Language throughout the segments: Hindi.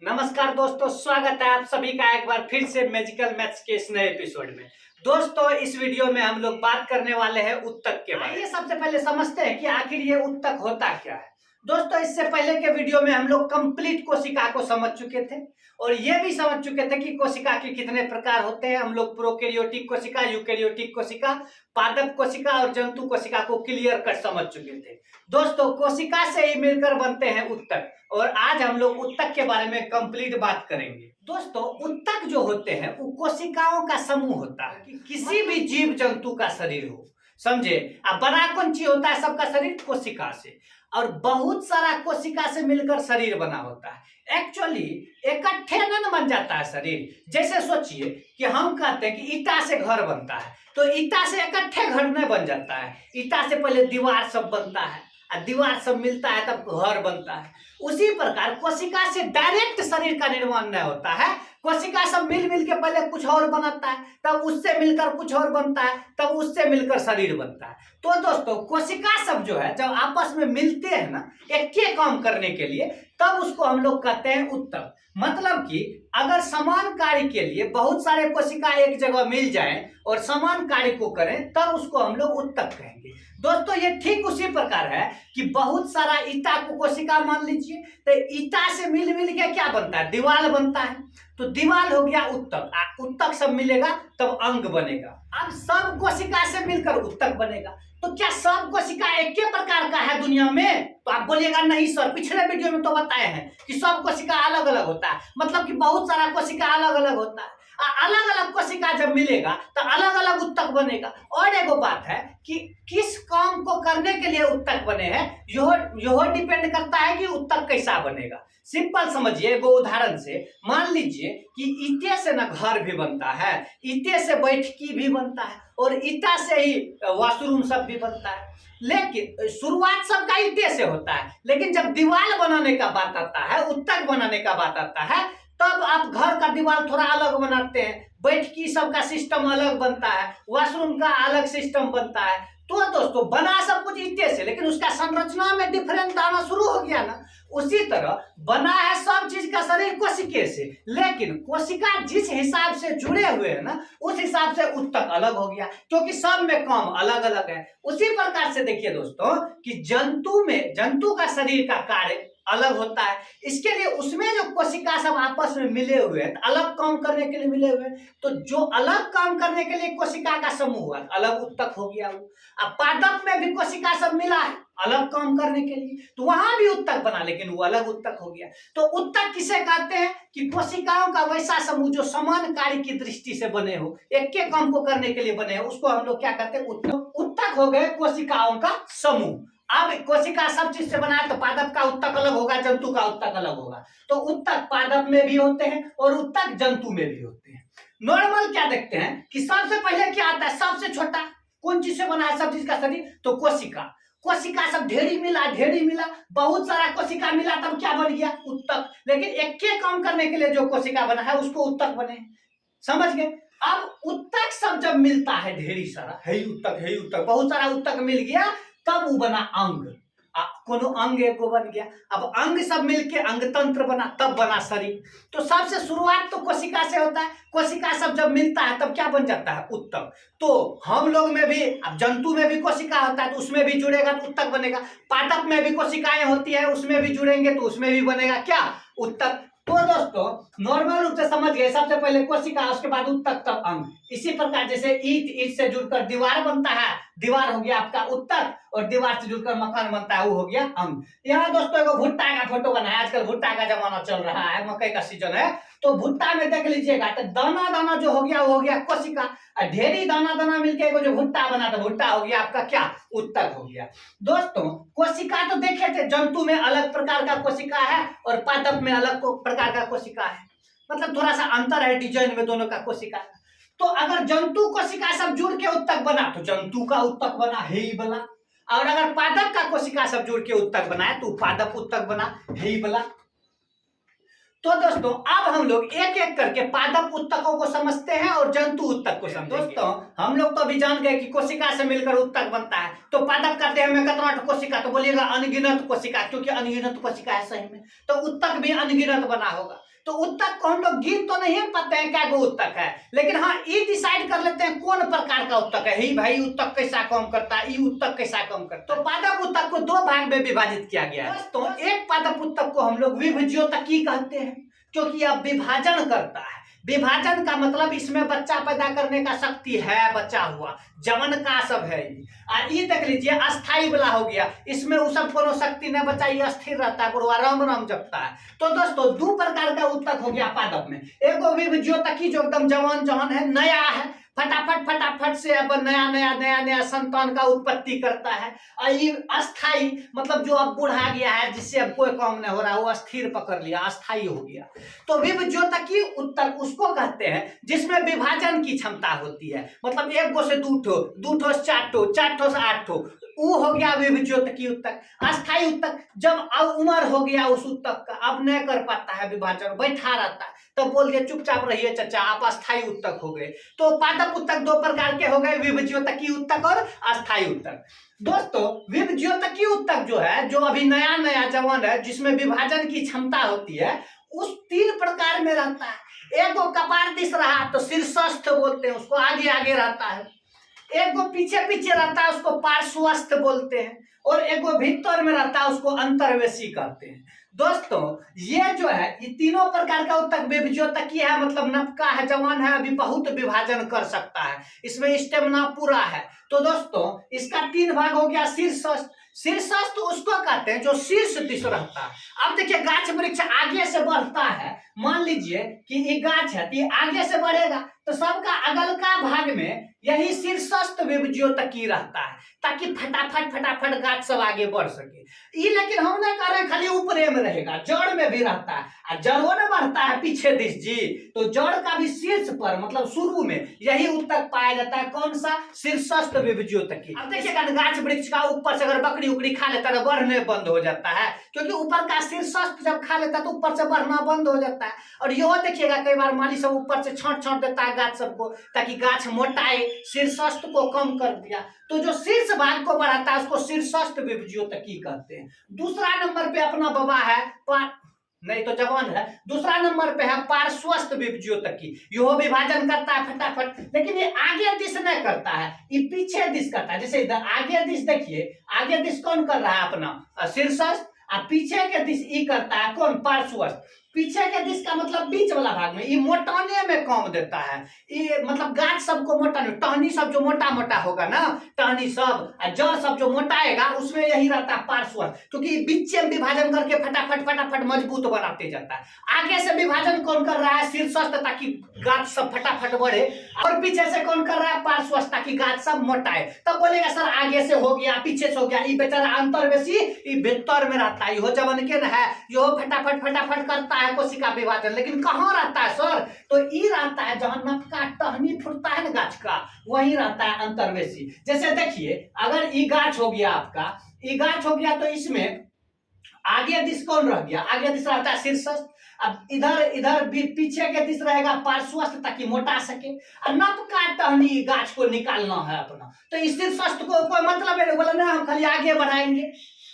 नमस्कार दोस्तों, स्वागत है आप सभी का एक बार फिर से मैजिकल मैथ्स के इस नए एपिसोड में। दोस्तों, इस वीडियो में हम लोग बात करने वाले हैं उत्तक के बारे में। सबसे पहले समझते हैं कि आखिर ये उत्तक होता क्या है। दोस्तों, इससे पहले के वीडियो में हम लोग कंप्लीट कोशिका को समझ चुके थे और ये भी समझ चुके थे कि कोशिका के कितने प्रकार होते हैं। हम लोग प्रोकैरियोटिक कोशिका, यूकैरियोटिक कोशिका, पादप कोशिका और जंतु कोशिका को क्लियर कट समझ चुके थे। दोस्तों, कोशिका से ही मिलकर बनते हैं उत्तक और आज हम लोग उत्तक के बारे में कंप्लीट बात करेंगे। दोस्तों, उत्तक जो होते हैं वो कोशिकाओं का समूह होता है कि किसी भी जीव जंतु का शरीर हो, समझे। अब बना कौन चीज होता है सबका शरीर? कोशिका से। और बहुत सारा कोशिका से मिलकर शरीर बना होता है। एक्चुअली इकट्ठे न बन जाता है शरीर। जैसे सोचिए कि हम कहते हैं कि ईटा से घर बनता है, तो ईटा से इकट्ठे घर नहीं बन जाता है। ईटा से पहले दीवार सब बनता है और दीवार सब मिलता है तब घर बनता है। उसी प्रकार कोशिका से डायरेक्ट शरीर का निर्माण नहीं होता है। कोशिका सब मिल मिल के पहले कुछ और बनाता है, तब उससे मिलकर कुछ और बनता है, तब उससे मिलकर शरीर बनता है। तो दोस्तों, कोशिका सब जो है जब आपस में मिलते हैं ना एक के काम करने के लिए, तब उसको हम लोग कहते हैं उत्तक। मतलब कि अगर समान कार्य के लिए बहुत सारे कोशिका एक जगह मिल जाएं और समान कार्य को करें, तब उसको हम लोग उत्तक कहेंगे। दोस्तों, ये ठीक उसी प्रकार है कि बहुत सारा ईटा को कोशिका मान लीजिए, तो ईटा से मिल मिल के क्या बनता है? दीवार बनता है। तो दीवार हो गया उत्तक। उत्तक सब मिलेगा तब अंग बनेगा। अब सब कोशिका से मिलकर उत्तक बनेगा। तो क्या सब कोशिका एक के प्रकार का है दुनिया में? तो आप बोलिएगा नहीं सर, पिछले वीडियो में तो बताए हैं कि सब कोशिका अलग अलग होता है, मतलब कि बहुत सारा कोशिका अलग अलग होता है। अलग अलग कोशिका जब मिलेगा तो अलग अलग उत्तक बनेगा। और एगो बात है कि किस काम को करने के लिए उत्तक बने हैं, यह डिपेंड करता है कि उत्तक कैसा बनेगा। सिंपल समझिए, एगो उदाहरण से मान लीजिए कि ईंटे से ना घर भी बनता है, ईंटे से बैठकी भी बनता है और ईटा से ही वॉशरूम सब भी बनता है। लेकिन शुरुआत सबका ईंटे से होता है, लेकिन जब दीवार बनाने का बात आता है, उत्तक बनाने का बात आता है, तब आप घर का दीवार थोड़ा अलग बनाते हैं, बैठकी सबका सिस्टम अलग बनता है, वॉशरूम का अलग सिस्टम बनता है। तो दोस्तों, बना सब कुछ ईंटे से, लेकिन उसका संरचना में डिफरेंस आना शुरू हो गया ना। उसी तरह बना है सब चीज का शरीर कोशिका से, लेकिन कोशिका जिस हिसाब से जुड़े हुए हैं ना, उस हिसाब से उत्तक अलग हो गया, क्योंकि सब में काम अलग अलग है। उसी प्रकार से देखिए दोस्तों कि जंतु का शरीर का कार्य अलग होता है। इसके लिए उसमें जो कोशिका सब आपस में मिले हुए हैं, अलग काम करने के लिए मिले हुए हैं, तो जो अलग काम करने के लिए कोशिका का समूह हुआ, अलग उत्तक हो गया। अब पादप में भी कोशिका सब मिला है अलग काम करने के लिए, तो वहां भी उत्तक बना, लेकिन वो अलग उत्तक हो गया। तो उत्तक किसे कहते हैं? कि कोशिकाओं का वैसा समूह जो समान कार्य की दृष्टि से बने हो, एक के काम को करने के लिए बने हो, उसको हम लोग क्या कहते हैं? उत्तक। उत्तक हो गए कोशिकाओं का समूह। अब कोशिका सब चीज से बना है, तो पादप का उत्तक अलग होगा, जंतु का उत्तक अलग होगा। तो उत्तक पादप में भी होते हैं और उत्तक जंतु में भी होते हैं। नॉर्मल क्या देखते हैं कि सबसे पहले क्या आता है? सबसे छोटा कौन चीज से बना है सब चीज का शरीर? तो कोशिका। कोशिका सब ढेरी मिला, बहुत सारा कोशिका मिला, तब क्या बन गया? उत्तक। लेकिन एक के काम करने के लिए जो कोशिका बना है उसको उत्तक बने। समझ गए? अब उत्तक सब जब मिलता है, ढेरी सारा है उत्तक, बहुत सारा उत्तक मिल गया, तब वो बना अंग। कोनो अंग एको बन गया। अब अंग सब मिलके अंग तंत्र बना, तब बना शरीर। तो सबसे शुरुआत तो कोशिका से होता है। कोशिका सब जब मिलता है तब क्या बन जाता है? उत्तक। तो हम लोग में भी, अब जंतु में भी कोशिका होता है तो उसमें भी जुड़ेगा तो उत्तक बनेगा। पादप में भी कोशिकाएं होती है, उसमें भी जुड़ेंगे तो उसमें भी बनेगा क्या? उत्तक। तो दोस्तों, नॉर्मल रूप से समझ गए, सबसे पहले कोशिका, उसके बाद उत्तक, तब अंग। इसी प्रकार जैसे ईंट से जुड़कर दीवार बनता है, दीवार हो गया आपका उत्तक, और दीवार से जुड़कर मकान बनता है, वो हो गया अंग। यहाँ दोस्तों एगो भुट्टा का फोटो बना है। आजकल भुट्टा का जमाना चल रहा है, मकई का सीजन है, तो भुट्टा में देख लीजिएगा तो दाना दाना जो हो गया वो हो गया कोशिका, और ढेरी दाना दाना मिलके एगो जो भुट्टा बना, तो भुट्टा हो गया आपका क्या? उत्तक हो गया। दोस्तों, कोशिका तो देखे थे, जंतु में अलग प्रकार का कोशिका है और पादप में अलग प्रकार का कोशिका है, मतलब थोड़ा सा अंतर है डिजाइन में दोनों का कोशिका। तो अगर जंतु कोशिका सब जुड़ के उत्तक बना तो जंतु का उत्तक बना, हे बला। और अगर पादप का कोशिका सब जुड़ के उत्तक बनाए तो पादप उत्तक बना, हे बला। तो दोस्तों, अब हम लोग एक एक करके पादप उत्तकों को समझते हैं और जंतु उत्तक को समझेंगे। दोस्तों, हम लोग तो अभी जान गए कि कोशिका से मिलकर उत्तक बनता है। तो पादप का देह में कितना कोशिका? तो बोलिएगा अनगिनत कोशिका, क्योंकि अनगिनत कोशिका है सही में, तो उत्तक भी अनगिनत बना होगा। तो उत्तक को हम लोग गिन तो नहीं पाते हैं क्या वो उत्तक है, लेकिन हाँ ये डिसाइड कर लेते हैं कौन प्रकार का उत्तक है। ही भाई उत्तक कैसा काम करता है, ये उत्तक कैसा काम करता है। तो पादप उत्तक को दो भाग में विभाजित किया गया है। तो एक पादप उत्तक को हम लोग विभज्योतकी कहते हैं, क्योंकि यह विभाजन करता है। विभाजन का मतलब इसमें बच्चा पैदा करने का शक्ति है, बचा हुआ जवन का सब है। और ये देख लीजिए अस्थाई वाला हो गया, इसमें वो सब कोनो शक्ति नहीं बचा, ये स्थिर रहता है, बुढ़वा राम राम जपता है। तो दोस्तों दो प्रकार का उत्तक हो गया पादप में। एक विभज्योतकी जो एकदम जवान जवान है, नया है, फटाफट से अपन नया संतान का उत्पत्ति करता है। और ये अस्थाई मतलब जो अब बुढ़ा गया है, जिससे अब कोई काम नहीं हो रहा, वो अस्थिर पकड़ लिया, अस्थाई हो गया। तो विभज्योतकी उत्तक उसको कहते हैं जिसमें विभाजन की क्षमता होती है, मतलब एक गो से दो ठो से चार ठो से आठ ठो, वो हो गया विभज्योतकी उत्तक। अस्थाई उत्तक जब अब उम्र हो गया उस उत्तक का, अब नहीं कर पाता है विभाजन, बैठा रहता है, तब बोल दिया चुपचाप रहिए चाचा, आप अस्थाई उत्तक हो गए। तो पादप उत्तक दो प्रकार के हो गए, विभज्योतकी उत्तक और अस्थाई उत्तक। दोस्तों विभज्योतकी उत्तक जो है, जो अभी नया जवान है, जिसमें विभाजन की क्षमता होती है, उस तीन प्रकार में रहता है। एक वो कपार दिस रहा तो शीर्षस्थ बोलते हैं, उसको आगे रहता है। एक वो पीछे रहता है, उसको पार्श्वस्थ बोलते हैं। और एक वो भीतर में रहता है, उसको अंतर्वेशी कहते हैं। दोस्तों ये जो है, ये तीनों प्रकार का उत्तक विभज्योतकी है, मतलब नपका है, जवान है, अभी बहुत विभाजन कर सकता है, इसमें स्टेमिना पूरा है। तो दोस्तों इसका तीन भाग हो गया। शीर्षस्थ उसको कहते हैं जो शीर्ष दिश रहता है। अब देखिए गाछ वृक्ष आगे से बढ़ता है, मान लीजिए कि ये गाछ है, तो ये आगे से बढ़ेगा, तो सबका अगल का भाग में यही शीर्षस्थ विभज्योतकी रहता है, ताकि फटाफट गाछ सब आगे बढ़ सके। ये लेकिन हम नहीं कह रहे खाली ऊपरे में रहेगा, जड़ में भी रहता है, और जड़ों में बढ़ता है पीछे दिश जी, तो जड़ का भी शीर्ष पर मतलब शुरू में यही उत्तक पाया जाता है। कौन सा? शीर्षस्थ विभज्योतकी। अब देखिएगा गाछ वृक्ष का ऊपर से अगर बकरी उकड़ी खा लेता है तो बढ़ने बंद हो जाता है, क्योंकि ऊपर का शीर्षस्थ जब खा लेता है तो ऊपर से बढ़ना बंद हो जाता है। और यह देखिएगा कई बार माली सब ऊपर से छांट देता है गाछ सबको, ताकि गाछ मोटाए, शीर्षस्थ को कम कर दिया। तो जो शीर्ष भाग को बढ़ाता है उसको शीर्षस्थ विभज्योतकी कहते हैं। दूसरा नंबर पे अपना बाबा है नहीं तो जवान है, दूसरा नंबर पे है पार्श्वस्थ विभज्योतकी। यह विभाजन करता है फटाफट, लेकिन ये आगे दिश नहीं करता है, ये पीछे दिश करता है। जैसे इधर आगे दिश देखिए, आगे दिश कौन कर रहा है? अपना शीर्षस्थ। और पीछे के दिश ई करता है कौन? पार्श्वस्थ। पीछे के दिश का मतलब बीच वाला भाग में, ये मोटाने में काम देता है। ये मतलब गाछ सबको मोटाने, टहनी सब जो मोटा होगा ना, टहनी सब और जड़ सब जो मोटाएगा, उसमें यही रहता है पार्श्वस्थ, क्योंकि बीच में विभाजन करके फटाफट मजबूत बनाते जाता है। आगे से विभाजन कौन कर रहा है? शीर्षस्थ, ताकि गाछ सब फटाफट बढ़े। और पीछे से कौन कर रहा है? पार्श्वस्थ, ताकि गाछ सब मोटाए। तब बोलेगा सर आगे से हो गया, पीछे से हो गया, ये बेचारा अंतर्वेशी, ये भीतर में रहता है, यो जवन के न है, यो फटाफट करता है कोशिका विभाजन। लेकिन कहाँ रहता है सर? तो ये रहता है जहां नपका टहनी फुटता है ना गाछ का, वही रहता है अंतर्वेशी। जैसे देखिए अगर ये गाछ हो गया, आपका ये गाछ हो गया, तो इसमें आगे दिश कौन रह गया? आगे दिश रहता है शीर्षस्थ। अब इधर भी पीछे के दिश रहेगा पार्श्वस्थ, ताकि मोटा सके। और नपका टहनी गाछ को निकालना है अपना, तो इस शीर्षस्थ को कोई मतलब है बोला ना हम खाली आगे बढ़ाएंगे,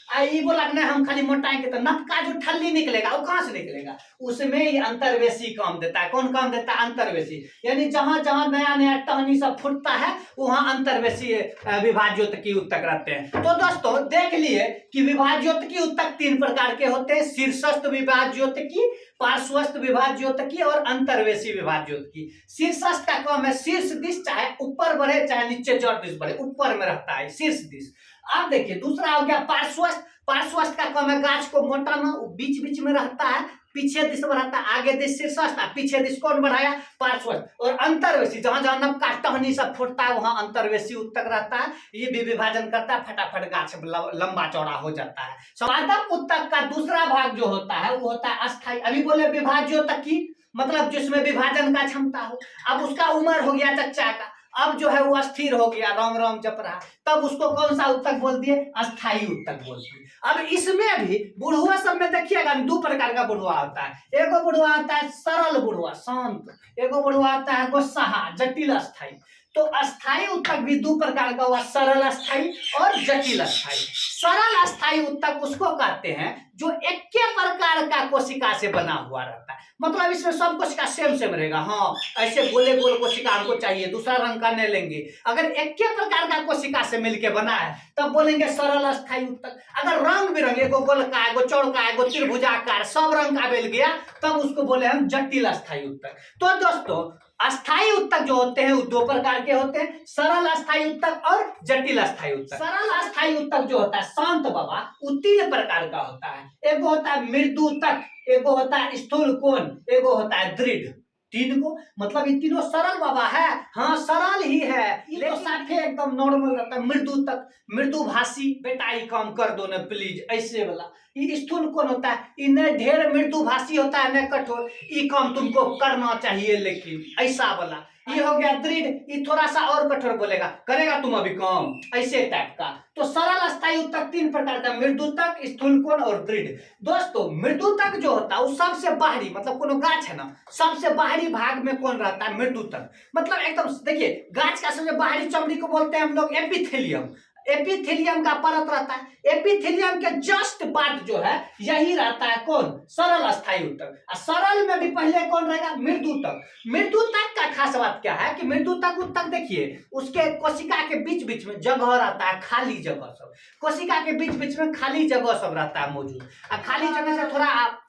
ये बोला नहीं हम खाली मोटाएंगे, तो नपका जो ठल्ली निकलेगा वो कहां से निकलेगा? उसमें ये अंतर्वेशी काम देता है। कौन काम देता है? अंतर्वेशी। यानी जहां जहां नया टहनी सब फूटता है, वहां अंतर्वेशी विभाज्योतकी उत्तक रहते हैं। तो दोस्तों देख लिए कि विभाज्योतकी उत्तक तीन प्रकार के होते हैं: शीर्षस्थ विभाज्योतकी, पार्श्वस्थ विभाज्योतकी और अंतर्वेशी विभाज्योतकी। शीर्षस्थ का काम है शीर्ष दिश, चाहे ऊपर बढ़े चाहे नीचे जड़ दिश बढ़े, ऊपर में रहता है शीर्ष दिश। अब देखिए दूसरा हो गया पार्श्वस्थ का काम है गाछ को मोटाना, बीच में रहता है, पीछे दिश बढ़ाता है, आगे दिश शीर्षस्थ, पीछे दिश कौन बढ़ाया? पार्श्वस्थ। और अंतर्वेशी जहां नपका टहनी सब फूटता है, वहां अंतर्वेशी उत्तक रहता है, ये भी विभाजन करता है, फटाफट गाछ लंबा चौड़ा हो जाता है। पादप उत्तक का दूसरा भाग जो होता है वो होता है अस्थाई। अभी बोले विभाज्योतकी मतलब जिसमें विभाजन का क्षमता हो। अब उसका उम्र हो गया चच्चा का, अब जो है वो अस्थिर हो गया, राम जप रहा, तब उसको कौन सा उत्तक बोल दिए? अस्थाई उत्तक बोल दिए। अब इसमें भी बुढ़वा सब में देखिएगा दो प्रकार का बुढ़वा होता है। एगो बुढ़वा आता है सरल बुढ़वा, शांत, एगो बुढ़वा आता है गुस्साहा, जटिल अस्थाई। तो अस्थाई उत्तक भी दो प्रकार का हुआ, सरल अस्थाई और जटिल अस्थाई। सरल अस्थाई उत्तक उसको कहते हैं जो एक के प्रकार का कोशिका से बना हुआ रहता है, मतलब इसमें सब कोशिका सेम रहेगा। हाँ, ऐसे गोले गोल कोशिका हमको चाहिए, दूसरा रंग का नहीं लेंगे। अगर एक के प्रकार का कोशिका से मिलके बना है तब बोलेंगे सरल अस्थाई उत्तक। अगर रंग बिरंगे, एगो गोल का, एगो चौड़ का, एगो त्रिभुजाकार, सब रंग का मिल गया तब उसको बोले हम जटिल अस्थाई उत्तक। तो दोस्तों अस्थाई उत्तक जो होते हैं वो दो प्रकार के होते हैं, सरल अस्थाई उत्तक और जटिल अस्थाई उत्तक। सरल अस्थाई उत्तक जो होता है शांत बाबा, वो तीन प्रकार का होता है। एगो होता है मृदु उत्तक, एगो होता है स्थूल कोण, एगो होता है दृढ़। तीन को मतलब ये तीनों सरल बाबा है। हाँ, सरल ही है, ये तो साफे एकदम नॉर्मल रहता है। मृदु तक, मृदु भाषी, बेटा ये काम कर दो ना प्लीज, ऐसे वाला। ये स्थूल कौन होता है, इन्हें ढेर मृदु भाषी होता है, न कठोर, ये काम तुमको करना चाहिए लेकिन, ऐसा वाला। ये हो गया दृढ़, ये थोड़ा सा और कठोर बोलेगा, करेगा तुम अभी काम, ऐसे टाइप का। तो सरल अस्थाई उत्तक तीन प्रकार का, मृदुतक, स्थूलकोण और दृढ़। दोस्तों मृदुतक जो होता है वो सबसे बाहरी, मतलब कोनो गाछ है ना, सबसे बाहरी भाग में कौन रहता है, मृदुतक। मतलब एकदम देखिए, गाछ का सबसे बाहरी चमड़ी को बोलते हैं हम लोग एपिथेलियम। एपिथेलियम का परत रहता है, एपिथेलियम के जस्ट बाद जो है यही रहता है कौन, सरल अस्थाई उत्तक। सरल में भी पहले कौन रहेगा, मृदुतक। मृदुतक का खास बात क्या है कि मृदुतक उत्तक देखिए, उसके कोशिका के बीच बीच में जगह रहता है, खाली जगह सब, कोशिका के बीच बीच में खाली जगह सब रहता है मौजूद। खाली जगह से थोड़ा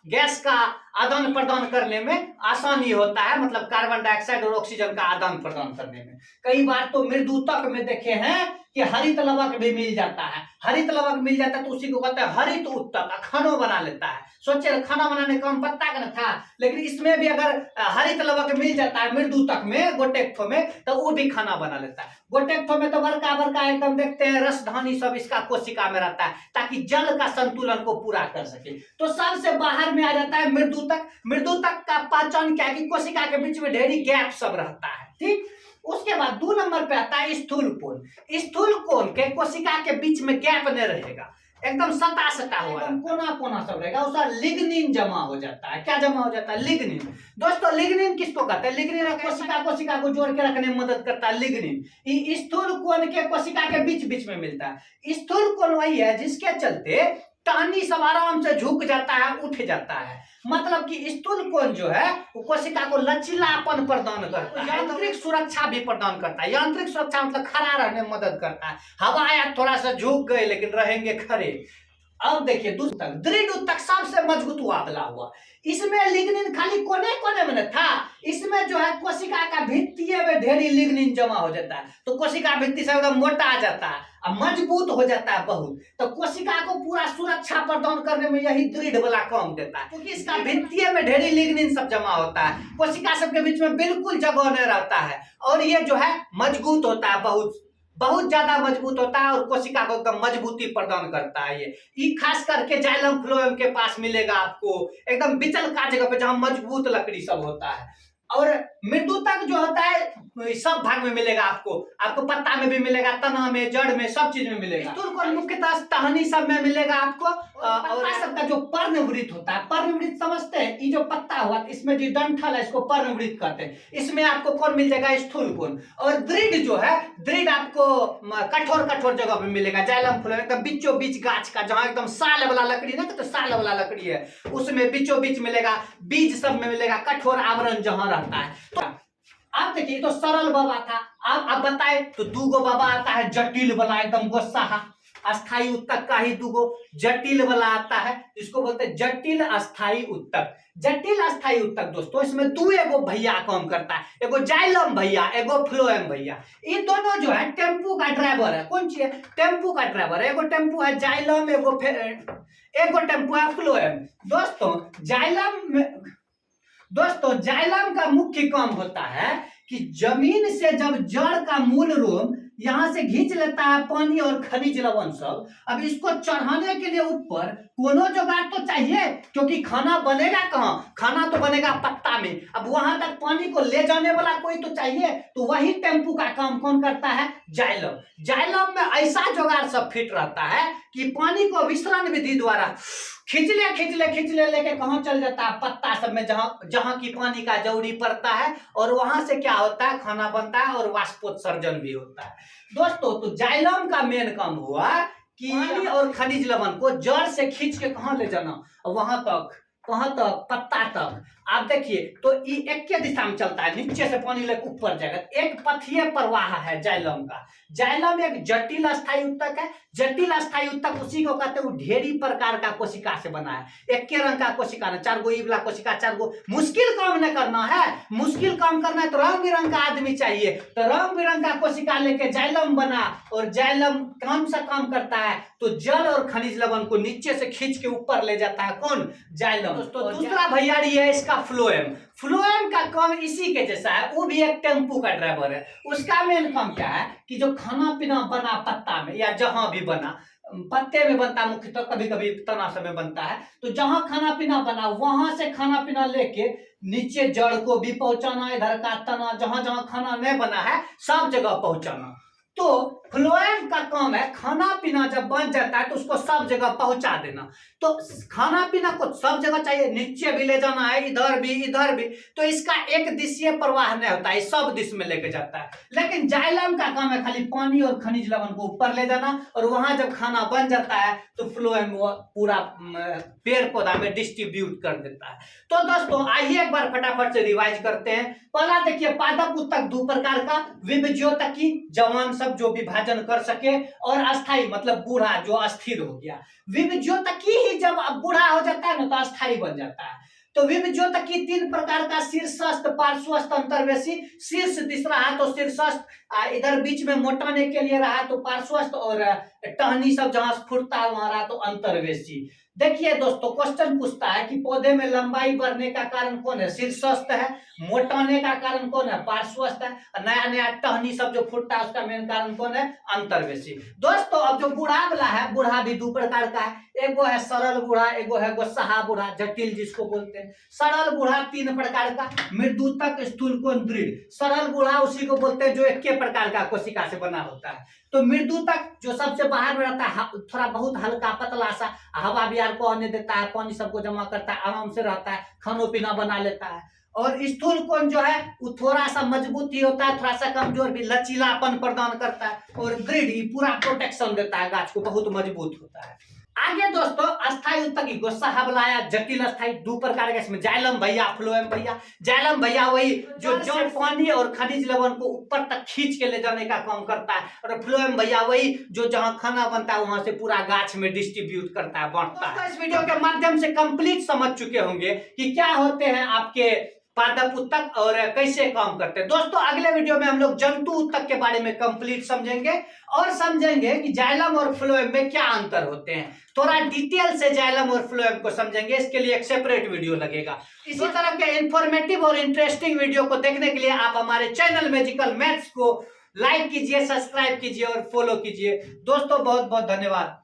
गैस का आदान प्रदान करने में आसानी होता है, मतलब कार्बन डाइऑक्साइड और ऑक्सीजन का आदान प्रदान करने में। कई बार तो मृदुतक में देखे हैं कि हरित लवक भी मिल जाता है, हरित लवक मिल जाता है तो उसी को कहते हैं हरित उत्तक, खाना बना लेता है। सोचिए खाना बनाने का हम पत्ता का न था, लेकिन इसमें भी अगर हरित लवक मिल जाता है मृदुतक में, गोटेक्थो में, तो वो भी खाना बना लेता है। गोटेक्थो में तो बड़का बड़का एकदम देखते हैं रसधानी सब इसका कोशिका में रहता है, ताकि जल का संतुलन को पूरा कर सके। तो सबसे बाहर में आ जाता है मृदुतक। मृदुतक का पहचान क्या है कि कोशिका के बीच में ढेरी गैप सब रहता है, ठीक। उसके बाद 2 नंबर पे आता है स्थूल कोण। स्थूल कोण के कोशिका के बीच में गैप नहीं रहेगा, एकदम सटा सटा हुआ, कोना कोना सब रहेगा, उसका लिग्निन जमा हो जाता है। क्या जमा हो जाता है, लिग्निन। दोस्तों लिग्निन किसको कहते हैं, लिग्निन कोशिका को जोड़ के रखने में मदद करता है, लिग्निन। ये स्थूल कोण के कोशिका के बीच बीच में मिलता है। स्थूल कोण वही है जिसके चलते टहनी सब आराम से झुक जाता है, उठ जाता है। मतलब कि स्थूल कोण जो है वो कोशिका को लचीलापन प्रदान करता है, यांत्रिक सुरक्षा भी प्रदान करता है। यांत्रिक सुरक्षा मतलब खड़ा रहने में मदद करता है, हवा आया थोड़ा सा झुक गए लेकिन रहेंगे खड़े। अब देखिए दूसरा दृढ़ उत्तक सबसे मजबूत वाला हुआ, इसमें लिग्निन खाली कोने कोने में था, इसमें जो है कोशिका का भित्तिये में ढेरी लिग्निन जमा हो जाता है, तो कोशिका भित्ति से एकदम मोटा आ जाता है और मजबूत हो जाता है बहुत। तो कोशिका को पूरा सुरक्षा प्रदान करने में यही दृढ़ वाला काम देता है, क्योंकि इसका भित्तिये में ढेरी लिग्निन सब जमा होता है, कोशिका सबके बीच में बिल्कुल जगह नहीं रहता है, और ये जो है मजबूत होता है, बहुत ज्यादा मजबूत होता है और कोशिका को एकदम मजबूती प्रदान करता है। ये खास करके जाइलम फ्लोएम के पास मिलेगा आपको, एकदम बिचल का जगह पे जहां मजबूत लकड़ी सब होता है। और मृदुतक जो होता है सब भाग में मिलेगा आपको पत्ता में भी मिलेगा, तना में, जड़ में, सब चीज में मिलेगा। स्थूल कोण मुख्यतः टहनी सब में मिलेगा आपको। और सबका जो पर्णवृत्त होता है, पर्णवृत्त समझते हैं, ये जो पत्ता हुआ इसमें जो डंठल है इसको पर्णवृत्त कहते हैं, इसमें आपको कौन मिल जाएगा, स्थूल कोण। और दृढ़ जो है, दृढ़ आपको कठोर जगह पे मिलेगा, जाइलम फ्लोएम एकदम बीचों बीच गाछ का, जहां एकदम साल वाला लकड़ी ना, तो साल वाला लकड़ी है उसमें बीचों बीच मिलेगा, बीज सब में मिलेगा, कठोर आवरण जहां रहता है। तो आप देखिए तो सरल बाबा था, आप बताए तो 2 बाबा आता है, जटिल वाला एकदम गुस्सा, अस्थाई उत्तक का ही 2 जटिल वाला आता है, इसको बोलते हैं जटिल अस्थाई उत्तक। जटिल अस्थाई उत्तक दोस्तों इसमें 2 भैया काम करता है, एगो जाइलम भैया, एगो फ्लोएम भैया। ये दोनों जो है टेम्पू का ड्राइवर है, कौन चीज है, टेम्पू का ड्राइवर है। एगो टेम्पू है जाइलम, एगो टेम्पू है फ्लोएम। दोस्तों जाइलम का मुख्य काम होता है कि जमीन से जब जड़ का मूल रोम यहां से खींच लेता है पानी और खनिज लवण सब, अब इसको चढ़ाने के लिए ऊपर कोनो जुगाड़ तो चाहिए, क्योंकि खाना बनेगा कहाँ, खाना तो बनेगा पत्ता में। अब वहां तक पानी को ले जाने वाला कोई तो चाहिए, तो वही टेम्पू का काम कौन करता है, जाइलम। जाइलम में ऐसा जुगाड़ सब फिट रहता है कि पानी को विसरण विधि द्वारा खिंचले लेके कहाँ चल जाता है, पत्ता सब में, जहां की पानी का जरूरी पड़ता है, और वहां से क्या होता है, खाना बनता है और वाष्पोत्सर्जन भी होता है। दोस्तों, तो जाइलम का मेन काम हुआ कि पानी और खनिज लवण को जड़ से खींच के कहां ले जाना, वहां तक, कहां तक, पत्ता तक। आप देखिए, तो ये एक के दिशा में चलता है, नीचे से पानी लेकर ऊपर जाएगा, एक पथीय प्रवाह है जाइलम का। जाइलम एक जटिल अस्थायी उत्तक है। जटिल अस्थायी उत्तक उसी को कहते हैं, ढेरी प्रकार का कोशिका से बना है। एक के रंग का कोशिका ने, 4 गो ई वाला कोशिका, 4 गो। मुश्किल काम न करना है, मुश्किल काम करना है तो रंग बिरंग का आदमी चाहिए, तो रंग बिरंग का कोशिका लेके जाइलम बना, और जाइलम कौन सा काम करता है, तो जल और खनिज लवण को नीचे से खींच के ऊपर ले जाता है, कौन, जाइलम। दोस्तों, दूसरा भैयारी है इसका फ्लोएम। फ्लोएम का काम इसी के जैसा है, वो भी एक टेम्पू का ड्राइवर है। उसका मेन काम क्या है कि जो खाना पीना बना पत्ता में या जहां भी बना, पत्ते में बनता है मुख्यतः, कभी कभी तना में बनता है, तो जहां खाना पीना बना वहां से खाना पीना लेके नीचे जड़ को भी पहुंचाना, इधर का तना, जहां जहां खाना नहीं बना है सब जगह पहुंचाना। तो फ्लोएम का काम है, खाना पीना जब बन जाता है तो उसको सब जगह पहुंचा देना। तो खाना पीना को सब जगह चाहिए, नीचे भी ले जाना है, इधर भी, इधर भी, तो इसका एक दिशीय प्रवाह नहीं होता है, सब दिश में लेके जाता है। लेकिन जाइलम का काम है खाली पानी और खनिज लवण को ऊपर ले जाना, और वहां जब खाना बन जाता है तो फ्लोएम वो पूरा पेड़ पौधा में डिस्ट्रीब्यूट कर देता है। तो दोस्तों, आइए एक बार फटाफट से रिवाइज करते हैं। पहला देखिए, पादप उत्तक 2 प्रकार का, विभज्योतकी, जवान सब जो विभाजन कर सके, और अस्थाई मतलब बूढ़ा जो अस्थिर हो गया। विभज्योतकी ही जब बूढ़ा हो जाता है ना तो अस्थाई बन जाता है। तो विभज्योतकी 3 प्रकार का, शीर्षस्थ, पार्श्वस्थ, अंतर्वेशी। शीर्ष दिख रहा तो शीर्षस्थ, इधर बीच में मोटाने के लिए रहा तो पार्श्वस्थ, और टहनी सब जहां फुटता है वहां रहा तो अंतर्वेशी। देखिए दोस्तों, क्वेश्चन पूछता है कि पौधे में लंबाई बढ़ने का कारण कौन है, शीर्षस्थ है, मोटाने का कारण कौन है, पार्श्वस्थ है, नया नया टहनी सब जो फुटता है उसका मेन कारण कौन है, अंतर्वेशी। दोस्तों, अब जो बूढ़ा वाला है, बूढ़ा भी 2 प्रकार का है, एगो है सरल बूढ़ा, एगो है गोस्साहा बूढ़ा, जटिल जिसको बोलते हैं। सरल बूढ़ा 3 प्रकार का, मृदुतक, स्थूलकोण, दृढ़। सरल बूढ़ा उसी को बोलते हैं जो एक के प्रकार का कोशिका से बना होता है। तो मृदुतक जो सबसे बाहर में रहता है, थोड़ा बहुत हल्का पतला सा, हवा बिहार को आने देता है, पानी सबको जमा करता है, आराम से रहता है, खानो पीना बना लेता है। और स्थूल कोण जो है वो थोड़ा सा मजबूत ही होता है, थोड़ा सा कमजोर भी, लचीलापन प्रदान करता है, और दृढ़ ही पूरा प्रोटेक्शन देता है, गाछ को बहुत मजबूत होता है। आगे दोस्तों, अस्थाई उत्तक गोस्साहा बुलाया, जटिल अस्थाई 2 प्रकार के, इसमें जाइलम भैया, फ्लोएम भैया। जाइलम भैया वही जो जड़, पानी और खनिज लवण को ऊपर तक खींच के ले जाने का काम करता है, और फ्लोएम भैया वही जो जहां खाना बनता है वहां से पूरा गाछ में डिस्ट्रीब्यूट करता है, बांटता है। इस वीडियो के माध्यम से कंप्लीट समझ चुके होंगे कि क्या होते हैं आपके पादप उत्तक और कैसे काम करते हैं। दोस्तों, अगले वीडियो में हम लोग जंतु उत्तक के बारे में कंप्लीट समझेंगे, और समझेंगे कि जाइलम और फ्लोएम में क्या अंतर होते हैं। थोड़ा डिटेल से जाइलम और फ्लोएम को समझेंगे, इसके लिए एक सेपरेट वीडियो लगेगा। इसी तरह के इंफॉर्मेटिव और इंटरेस्टिंग वीडियो को देखने के लिए आप हमारे चैनल मैजिकल मैथ्स को लाइक कीजिए, सब्सक्राइब कीजिए और फॉलो कीजिए। दोस्तों, बहुत बहुत धन्यवाद।